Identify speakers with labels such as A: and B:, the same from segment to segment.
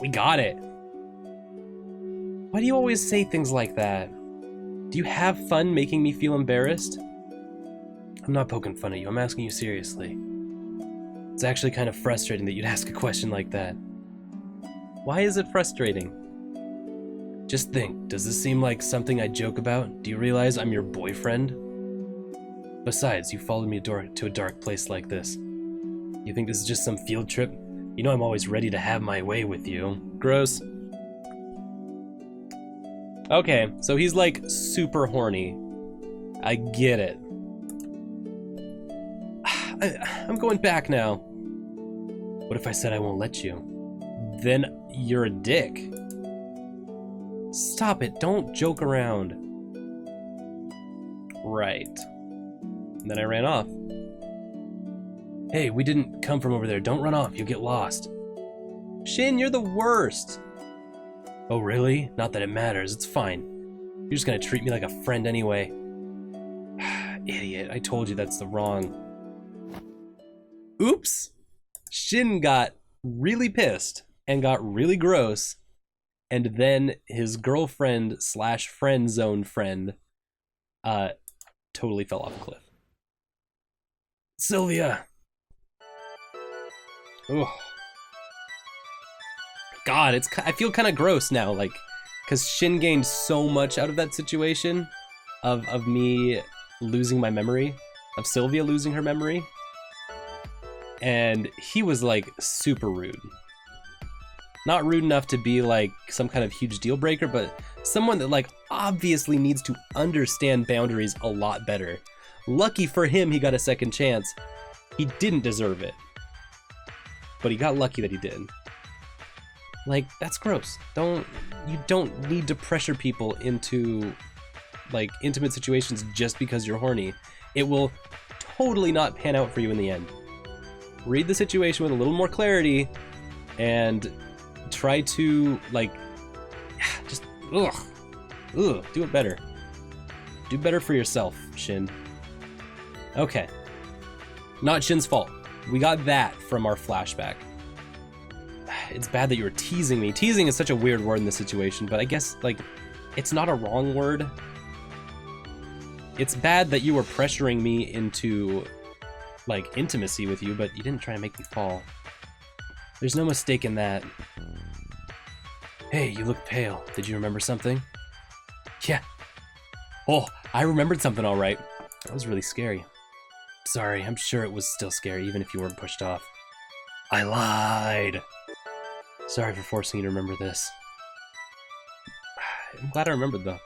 A: We got it. Why do you always say things like that? Do you have fun making me feel embarrassed? I'm not poking fun at you, I'm asking you seriously. It's actually kind of frustrating that you'd ask a question like that. Why is it frustrating? Just think, does this seem like something I joke about? Do you realize I'm your boyfriend? Besides, you followed me to a dark place like this. You think this is just some field trip? You know I'm always ready to have my way with you. Gross. Okay, so he's like super horny. I get it. I'm going back now. What if I said I won't let you? Then you're a dick. Stop it, don't joke around. Right. And then I ran off. Hey, we didn't come from over there. Don't run off, you'll get lost. Shin, you're the worst. Oh, really? Not that it matters, it's fine. You're just gonna treat me like a friend anyway. Idiot, I told you that's the wrong. Oops! Shin got really pissed and got really gross, and then his girlfriend slash friend zone friend totally fell off a cliff. Sylvia! Ugh. God, I feel kind of gross now, like, because Shin gained so much out of that situation of me losing my memory, of Sylvia losing her memory. And he was like super rude. Not rude enough to be like some kind of huge deal breaker, but someone that like obviously needs to understand boundaries a lot better. Lucky for him, he got a second chance. He didn't deserve it, but he got lucky that he did. Like, that's gross. You don't need to pressure people into like intimate situations just because you're horny. It will totally not pan out for you in the end. Read the situation with a little more clarity and try to like just do it better. Do better for yourself, Shin. Okay. Not Shin's fault. We got that from our flashback. It's bad that you were teasing me. Teasing is such a weird word in this situation, but I guess like it's not a wrong word. It's bad that you were pressuring me into like intimacy with you, but you didn't try to make me fall. There's no mistake in that. Hey, you look pale. Did you remember something? Yeah. Oh, I remembered something all right. That was really scary. Sorry, I'm sure it was still scary even if you weren't pushed off. I lied. Sorry for forcing you to remember this. I'm glad I remembered though.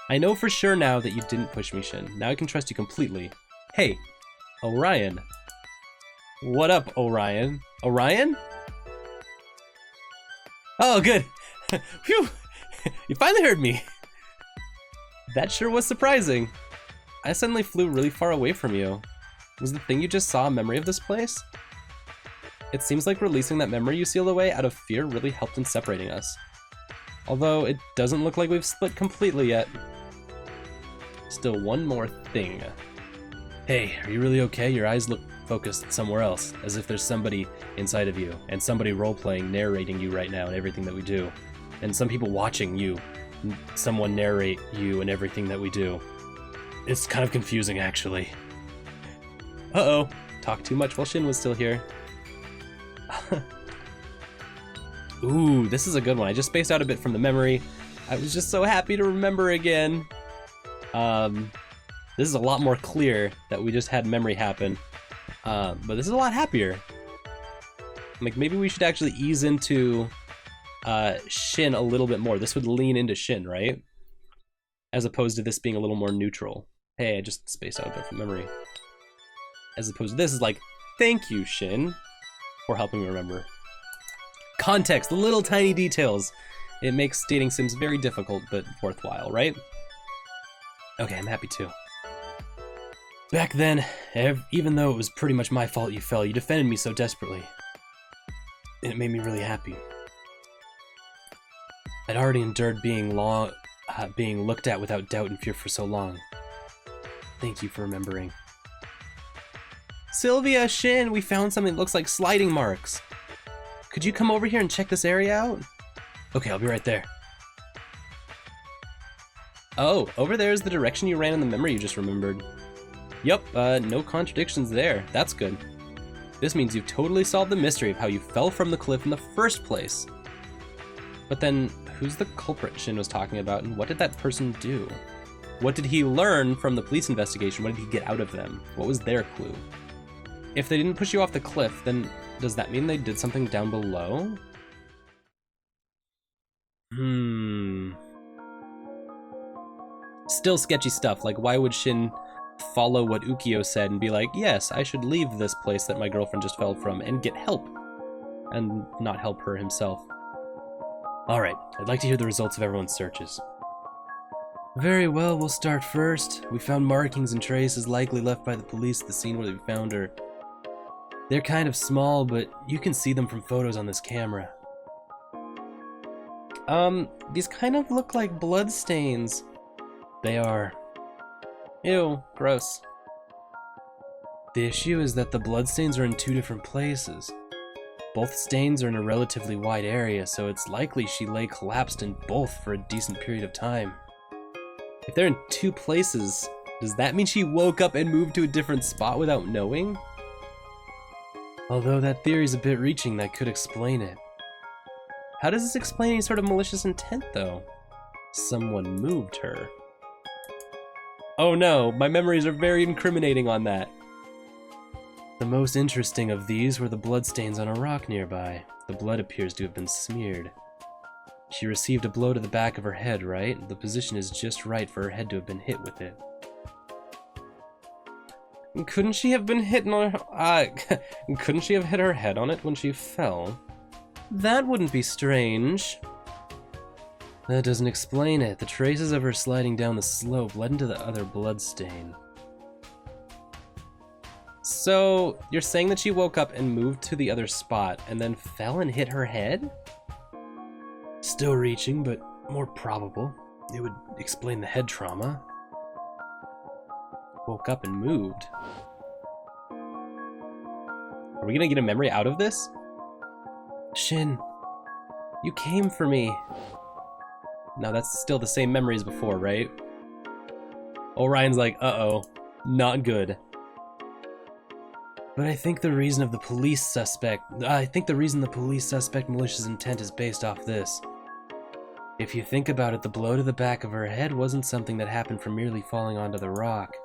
A: I know for sure now that you didn't push me, Shin. Now I can trust you completely. Hey, Orion. What up, Orion? Orion? Oh, good. Phew. You finally heard me. That sure was surprising. I suddenly flew really far away from you. Was the thing you just saw a memory of this place? It seems like releasing that memory you sealed away out of fear really helped in separating us. Although it doesn't look like we've split completely yet. Still one more thing. Hey, are you really okay? Your eyes look focused somewhere else, as if there's somebody inside of you, and somebody role-playing, narrating you right now and everything that we do. And some people watching you, someone narrate you and everything that we do. It's kind of confusing, actually. Uh-oh, talked too much while Shin was still here. Ooh, this is a good one. I just spaced out a bit from the memory. I was just so happy to remember again. This is a lot more clear that we just had memory happen. But this is a lot happier. Like, maybe we should actually ease into Shin a little bit more. This would lean into Shin, right? As opposed to this being a little more neutral. Hey, I just spaced out a bit from memory. As opposed to this is like, thank you, Shin, for helping me remember. Context, the little tiny details. It makes dating sims very difficult, but worthwhile, right? Okay, I'm happy too. Back then, even though it was pretty much my fault you fell, you defended me so desperately. And it made me really happy. I'd already endured being looked at without doubt and fear for so long. Thank you for remembering. Sylvia, Shin, we found something that looks like sliding marks. Could you come over here and check this area out? Okay, I'll be right there. Oh, over there is the direction you ran in the memory you just remembered. Yup, no contradictions there. That's good. This means you've totally solved the mystery of how you fell from the cliff in the first place. But then, who's the culprit Shin was talking about, and what did that person do? What did he learn from the police investigation? What did he get out of them? What was their clue? If they didn't push you off the cliff, then does that mean they did something down below? Still sketchy stuff, like why would Shin follow what Ukyo said and be like, yes, I should leave this place that my girlfriend just fell from and get help, and not help her himself. Alright, I'd like to hear the results of everyone's searches. Very well, we'll start first. We found markings and traces likely left by the police at the scene where we found her. They're kind of small, but you can see them from photos on this camera. These kind of look like blood stains. They are. Ew, gross. The issue is that the bloodstains are in two different places. Both stains are in a relatively wide area, so it's likely she lay collapsed in both for a decent period of time. If they're in two places, does that mean she woke up and moved to a different spot without knowing? Although that theory's a bit reaching, that could explain it. How does this explain any sort of malicious intent, though? Someone moved her. Oh no, my memories are very incriminating on that. The most interesting of these were the bloodstains on a rock nearby. The blood appears to have been smeared. She received a blow to the back of her head, right? The position is just right for her head to have been hit with it. Couldn't she have been hit couldn't she have hit her head on it when she fell? That wouldn't be strange. That doesn't explain it. The traces of her sliding down the slope led into the other bloodstain. So, you're saying that she woke up and moved to the other spot, and then fell and hit her head? Still reaching, but more probable. It would explain the head trauma. Woke up and moved. Are we gonna get a memory out of this? Shin, you came for me. Now that's still the same memory as before, right? Orion's like, uh-oh, not good. But I think the reason the police suspect malicious intent is based off this. If you think about it, the blow to the back of her head wasn't something that happened from merely falling onto the rock.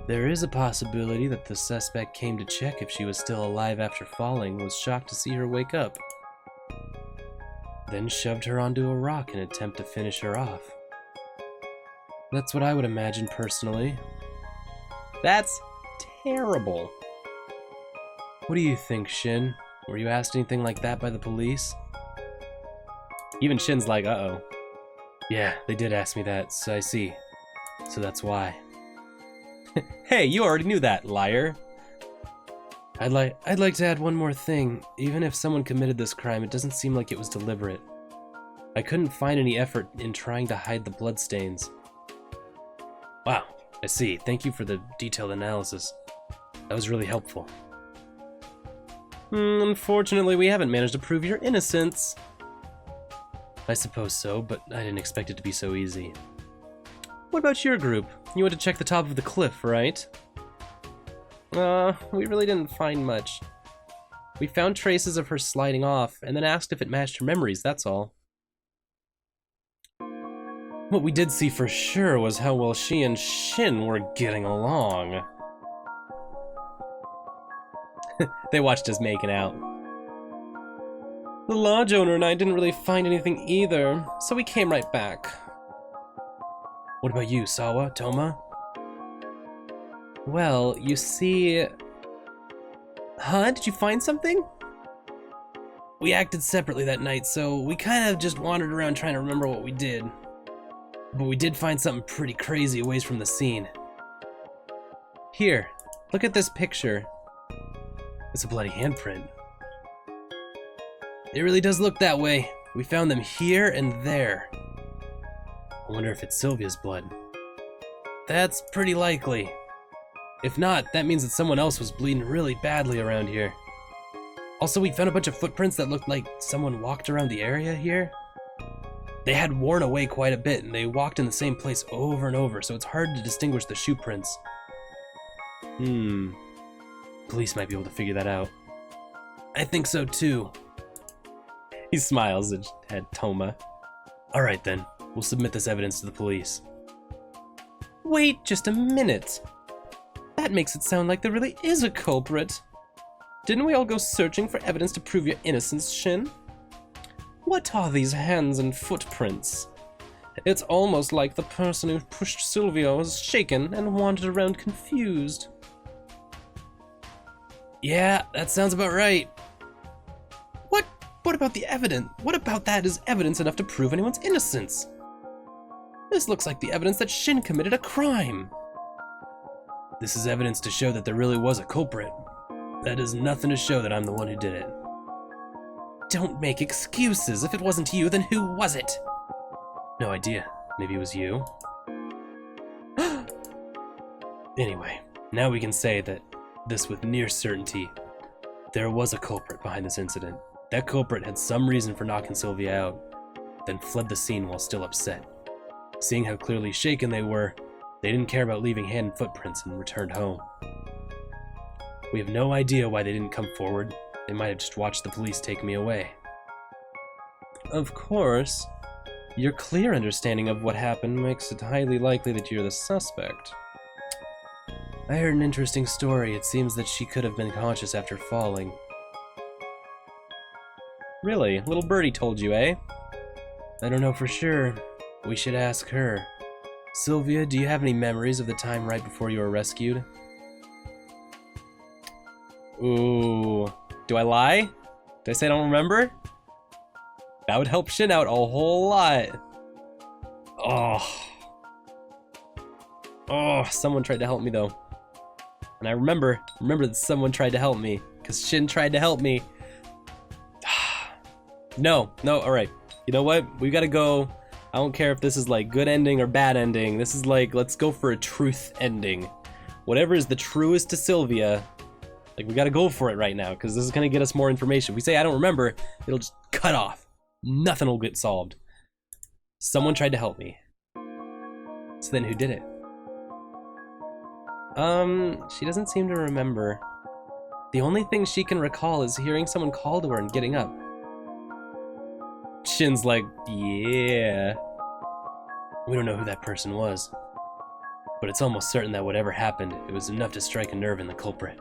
A: There is a possibility that the suspect came to check if she was still alive after falling, was shocked to see her wake up, then shoved her onto a rock in an attempt to finish her off. That's what I would imagine personally. That's terrible. What do you think, Shin? Were you asked anything like that by the police? Even Shin's like, uh-oh. Yeah, they did ask me that, so I see. So that's why. Hey, you already knew that, liar. I'd like to add one more thing. Even if someone committed this crime, it doesn't seem like it was deliberate. I couldn't find any effort in trying to hide the bloodstains. Wow, I see. Thank you for the detailed analysis. That was really helpful. Unfortunately, we haven't managed to prove your innocence. I suppose so, but I didn't expect it to be so easy. What about your group? You went to check the top of the cliff, right? We really didn't find much. We found traces of her sliding off, and then asked if it matched her memories, that's all. What we did see for sure was how well she and Shin were getting along. They watched us making out. The lodge owner and I didn't really find anything either, so we came right back. What about you, Sawa, Toma? Well, you see... Huh? Did you find something? We acted separately that night, so we kind of just wandered around trying to remember what we did. But we did find something pretty crazy a ways from the scene. Here, look at this picture. It's a bloody handprint. It really does look that way. We found them here and there. I wonder if it's Sylvia's blood. That's pretty likely. If not, that means that someone else was bleeding really badly around here. Also, we found a bunch of footprints that looked like someone walked around the area here. They had worn away quite a bit, and they walked in the same place over and over, so it's hard to distinguish the shoe prints. Police might be able to figure that out. I think so too. He smiles at Toma. Alright then, we'll submit this evidence to the police. Wait just a minute. That makes it sound like there really is a culprit. Didn't we all go searching for evidence to prove your innocence, Shin? What are these hands and footprints? It's almost like the person who pushed Sylvia was shaken and wandered around confused. Yeah, that sounds about right. What about the evidence? What about that is evidence enough to prove anyone's innocence? This looks like the evidence that Shin committed a crime. This is evidence to show that there really was a culprit. That is nothing to show that I'm the one who did it. Don't make excuses. If it wasn't you, then who was it? No idea. Maybe it was you. Anyway, now we can say that this with near certainty. There was a culprit behind this incident. That culprit had some reason for knocking Sylvia out, then fled the scene while still upset. Seeing how clearly shaken they were, they didn't care about leaving hand and footprints and returned home. We have no idea why they didn't come forward. They might have just watched the police take me away. Of course, your clear understanding of what happened makes it highly likely that you're the suspect. I heard an interesting story. It seems that she could have been conscious after falling. Really? Little birdie told you, eh? I don't know for sure. We should ask her. Sylvia, do you have any memories of the time right before you were rescued? Ooh. Do I lie? Did I say I don't remember? That would help Shin out a whole lot. Oh, someone tried to help me though. And I remember that someone tried to help me, because Shin tried to help me. No, alright. You know what? We gotta go. I don't care if this is like good ending or bad ending. This is like, let's go for a truth ending. Whatever is the truest to Sylvia, like we gotta go for it right now, because this is gonna get us more information. If we say I don't remember, it'll just cut off. Nothing will get solved. Someone tried to help me. So then who did it? She doesn't seem to remember. The only thing she can recall is hearing someone call to her and getting up. Shin's like, yeah. We don't know who that person was. But it's almost certain that whatever happened, it was enough to strike a nerve in the culprit.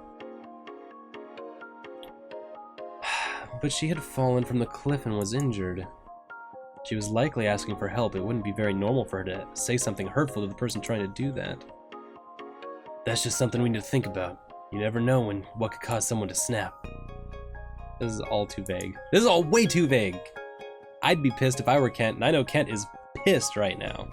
A: But she had fallen from the cliff and was injured. She was likely asking for help. It wouldn't be very normal for her to say something hurtful to the person trying to do that. That's just something we need to think about. You never know what could cause someone to snap. This is all too vague. This is all way too vague. I'd be pissed if I were Kent, and I know Kent is pissed right now.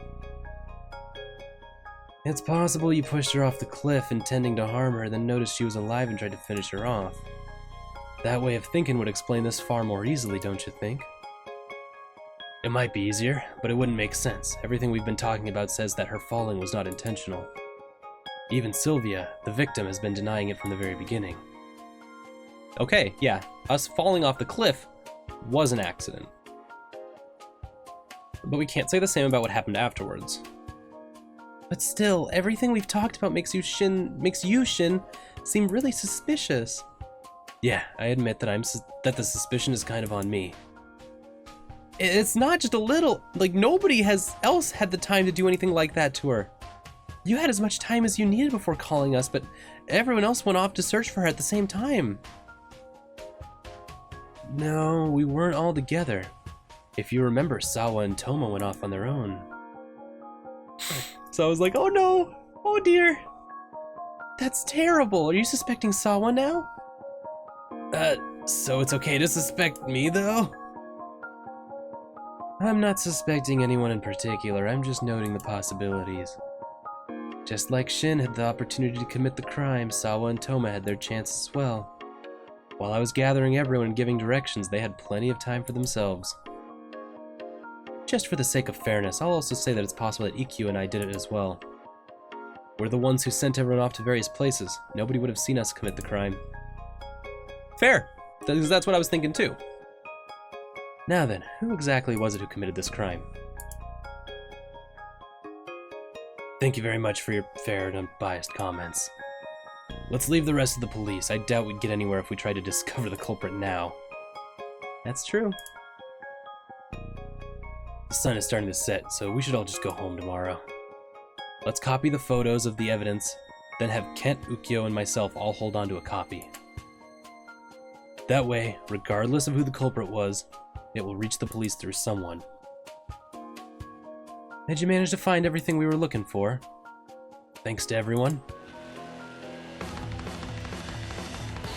A: It's possible you pushed her off the cliff intending to harm her, then noticed she was alive and tried to finish her off. That way of thinking would explain this far more easily, don't you think? It might be easier, but it wouldn't make sense. Everything we've been talking about says that her falling was not intentional. Even Sylvia, the victim, has been denying it from the very beginning. Okay, yeah, us falling off the cliff was an accident. But we can't say the same about what happened afterwards. But still, everything we've talked about makes you, Shin, seem really suspicious. Yeah, I admit that the suspicion is kind of on me. It's not just a little. Like, nobody else had the time to do anything like that to her. You had as much time as you needed before calling us, but everyone else went off to search for her at the same time. No, we weren't all together. If you remember, Sawa and Toma went off on their own. So I was like, oh no, oh dear. That's terrible. Are you suspecting Sawa now? So it's okay to suspect me though? I'm not suspecting anyone in particular, I'm just noting the possibilities. Just like Shin had the opportunity to commit the crime, Sawa and Toma had their chance as well. While I was gathering everyone and giving directions, they had plenty of time for themselves. Just for the sake of fairness, I'll also say that it's possible that EQ and I did it as well. We're the ones who sent everyone off to various places. Nobody would have seen us commit the crime. Fair. Because that's what I was thinking too. Now then, who exactly was it who committed this crime? Thank you very much for your fair and unbiased comments. Let's leave the rest of the police. I doubt we'd get anywhere if we tried to discover the culprit now. That's true. The sun is starting to set, so we should all just go home tomorrow. Let's copy the photos of the evidence, then have Kent, Ukyo, and myself all hold on to a copy. That way, regardless of who the culprit was, it will reach the police through someone. Did you manage to find everything we were looking for? Thanks to everyone.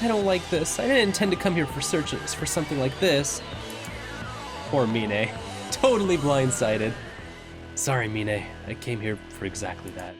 A: I don't like this. I didn't intend to come here for searches for something like this. Poor Mine. Totally blindsided. Sorry, Mine. I came here for exactly that.